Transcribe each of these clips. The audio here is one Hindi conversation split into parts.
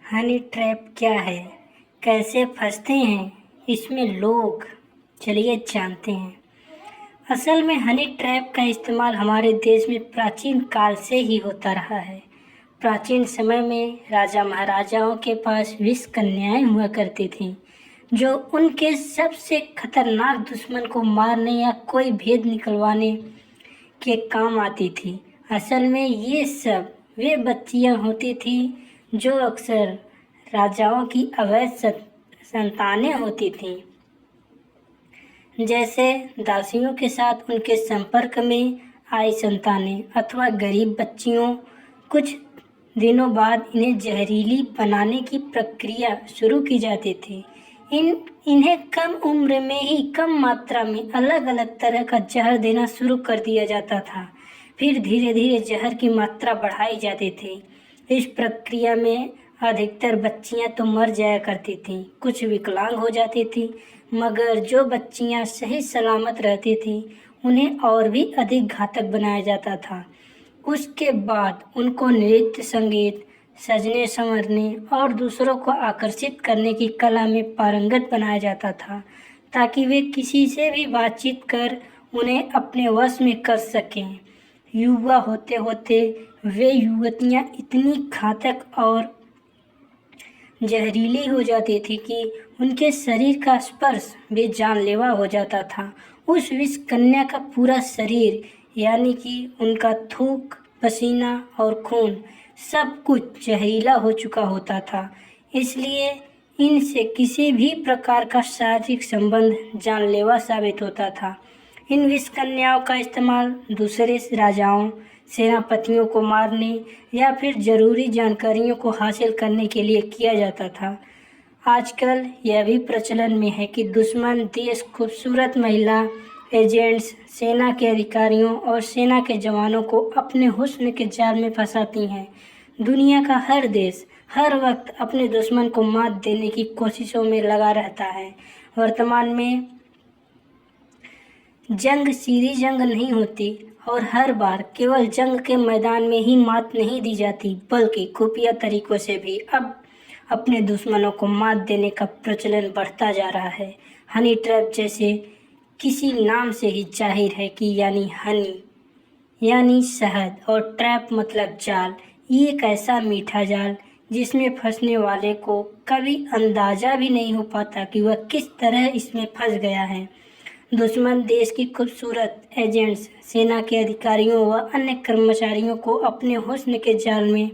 हनी ट्रैप क्या है, कैसे फंसते हैं इसमें लोग, चलिए जानते हैं। असल में हनी ट्रैप का इस्तेमाल हमारे देश में प्राचीन काल से ही होता रहा है। प्राचीन समय में राजा महाराजाओं के पास विष कन्याएं हुआ करती थीं, जो उनके सबसे खतरनाक दुश्मन को मारने या कोई भेद निकलवाने के काम आती थी। असल में ये सब वे बच्चियां होती थी जो अक्सर राजाओं की अवैध संतानें होती थीं। जैसे दासियों के साथ उनके संपर्क में आई संतानें अथवा गरीब बच्चियों। कुछ दिनों बाद इन्हें जहरीली बनाने की प्रक्रिया शुरू की जाती थी। इन्हें कम उम्र में ही कम मात्रा में अलग अलग तरह का जहर देना शुरू कर दिया जाता था। फिर धीरे धीरे जहर की मात्रा बढ़ाई जाती थी। इस प्रक्रिया में अधिकतर बच्चियां तो मर जाया करती थीं, कुछ विकलांग हो जाती थीं, मगर जो बच्चियां सही सलामत रहती थीं उन्हें और भी अधिक घातक बनाया जाता था। उसके बाद उनको नृत्य, संगीत, सजने संवरने और दूसरों को आकर्षित करने की कला में पारंगत बनाया जाता था, ताकि वे किसी से भी बातचीत कर उन्हें अपने वश में कर सकें। युवा होते होते वे युवतियां इतनी घातक और जहरीली हो जाती थी कि उनके शरीर का स्पर्श भी जानलेवा हो जाता था। उस विष कन्या का पूरा शरीर, यानी कि उनका थूक, पसीना और खून, सब कुछ जहरीला हो चुका होता था। इसलिए इनसे किसी भी प्रकार का शारीरिक संबंध जानलेवा साबित होता था। इन विष कन्याओं का इस्तेमाल दूसरे राजाओं, सेनापतियों को मारने या फिर जरूरी जानकारियों को हासिल करने के लिए किया जाता था। आजकल यह भी प्रचलन में है कि दुश्मन देश खूबसूरत महिला एजेंट्स, सेना के अधिकारियों और सेना के जवानों को अपने हुस्न के जाल में फंसाती हैं। दुनिया का हर देश हर वक्त अपने दुश्मन को मात देने की कोशिशों में लगा रहता है। वर्तमान में जंग सीधी जंग नहीं होती और हर बार केवल जंग के मैदान में ही मात नहीं दी जाती, बल्कि खुफिया तरीकों से भी अब अपने दुश्मनों को मात देने का प्रचलन बढ़ता जा रहा है। हनी ट्रैप जैसे किसी नाम से ही जाहिर है कि हनी यानी शहद और ट्रैप मतलब जाल। ये एक ऐसा मीठा जाल जिसमें फंसने वाले को कभी अंदाजा भी नहीं हो पाता कि वह किस तरह इसमें फंस गया है। दुश्मन देश की खूबसूरत एजेंट्स, सेना के अधिकारियों व अन्य कर्मचारियों को अपने हुस्न के जाल में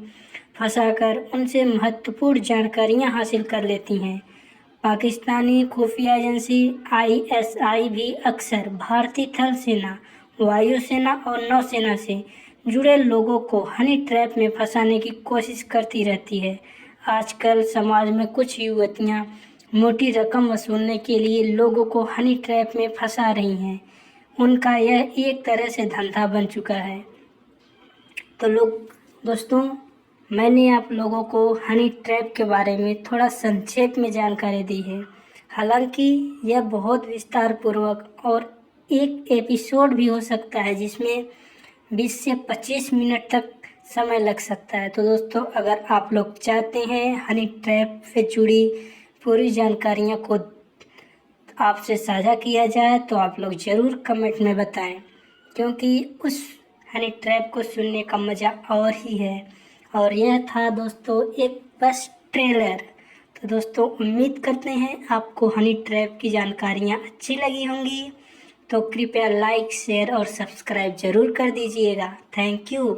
फंसाकर उनसे महत्वपूर्ण जानकारियां हासिल कर लेती हैं। पाकिस्तानी खुफिया एजेंसी ISI भी अक्सर भारतीय थल सेना, वायुसेना और नौसेना से जुड़े लोगों को हनी ट्रैप में फंसाने की कोशिश करती रहती है। आजकल समाज में कुछ युवतियां मोटी रकम वसूलने के लिए लोगों को हनी ट्रैप में फंसा रही हैं। उनका यह एक तरह से धंधा बन चुका है। तो दोस्तों, मैंने आप लोगों को हनी ट्रैप के बारे में थोड़ा संक्षेप में जानकारी दी है। हालांकि यह बहुत विस्तार पूर्वक और एक एपिसोड भी हो सकता है जिसमें 20 से 25 मिनट तक समय लग सकता है। तो दोस्तों, अगर आप लोग चाहते हैं हनी ट्रैप से जुड़ी पूरी जानकारियों को आपसे साझा किया जाए तो आप लोग ज़रूर कमेंट में बताएं, क्योंकि उस हनी ट्रैप को सुनने का मज़ा और ही है। और यह था दोस्तों एक बस ट्रेलर। तो दोस्तों, उम्मीद करते हैं आपको हनी ट्रैप की जानकारियाँ अच्छी लगी होंगी। तो कृपया लाइक, शेयर और सब्सक्राइब ज़रूर कर दीजिएगा। Thank you.